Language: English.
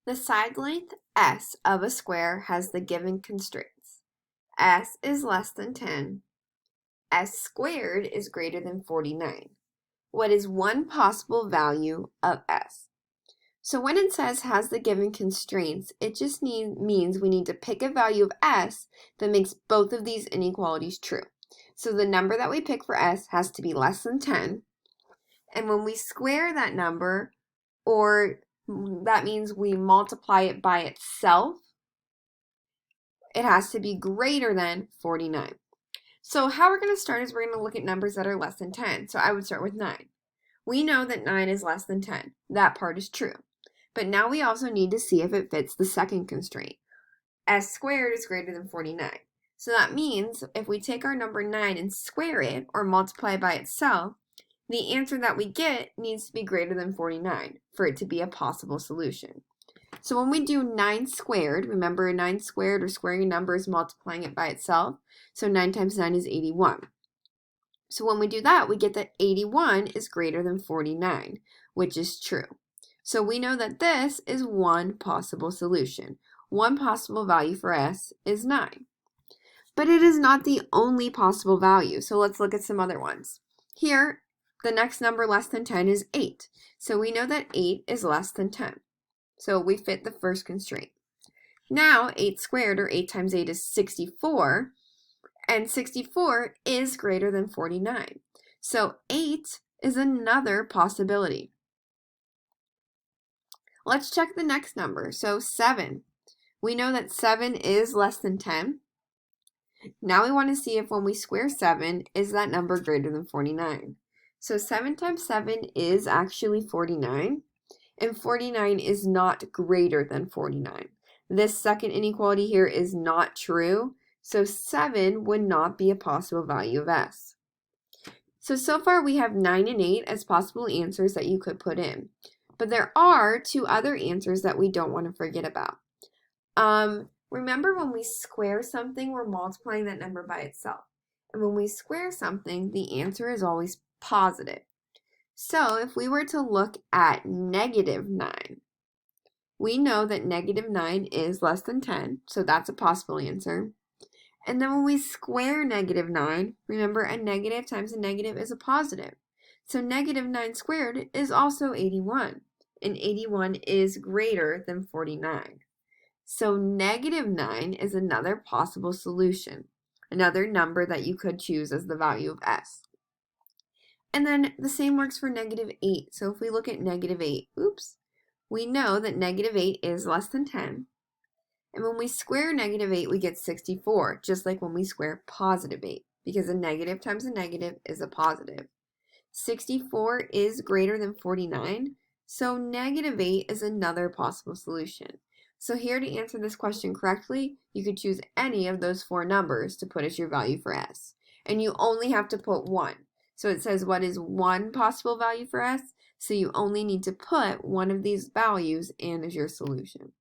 The side length S of a square has the given constraints. S is less than 10. S squared is greater than 49. What is one possible value of S? So when it says has the given constraints, it just means we need to pick a value of S that makes both of these inequalities true. So the number that we pick for S has to be less than 10. And when we square that number, or that means we multiply it by itself, it has to be greater than 49. So how we're going to start is we're going to look at numbers that are less than 10. So I would start with 9. We know that 9 is less than 10. That part is true. But now we also need to see if it fits the second constraint. S squared is greater than 49. So that means if we take our number 9 and square it, or multiply by itself, the answer that we get needs to be greater than 49 for it to be a possible solution. So when we do 9 squared, remember 9 squared or squaring a number is multiplying it by itself. So 9 times 9 is 81. So when we do that, we get that 81 is greater than 49, which is true. So we know that this is one possible solution. One possible value for S is 9. But it is not the only possible value, so let's look at some other ones. Here, the next number less than 10 is 8. So we know that 8 is less than 10. So we fit the first constraint. Now 8 squared, or 8 times 8 is 64, and 64 is greater than 49. So 8 is another possibility. Let's check the next number. So 7. We know that 7 is less than 10. Now we want to see if when we square 7, is that number greater than 49? So 7 times 7 is actually 49, and 49 is not greater than 49. This second inequality here is not true, so 7 would not be a possible value of S. So far we have 9 and 8 as possible answers that you could put in. But there are two other answers that we don't want to forget about. Remember when we square something, we're multiplying that number by itself. And when we square something, the answer is always positive. So if we were to look at negative 9, we know that negative 9 is less than 10, so that's a possible answer. And then when we square negative 9, remember a negative times a negative is a positive. So negative 9 squared is also 81, and 81 is greater than 49. So negative 9 is another possible solution, another number that you could choose as the value of S. And then the same works for negative 8. So if we look at negative 8, we know that negative 8 is less than 10. And when we square negative 8, we get 64, just like when we square positive 8, because a negative times a negative is a positive. 64 is greater than 49, so negative 8 is another possible solution. So here to answer this question correctly, you could choose any of those 4 numbers to put as your value for S. And you only have to put 1. So it says what is one possible value for S, so you only need to put one of these values in as your solution.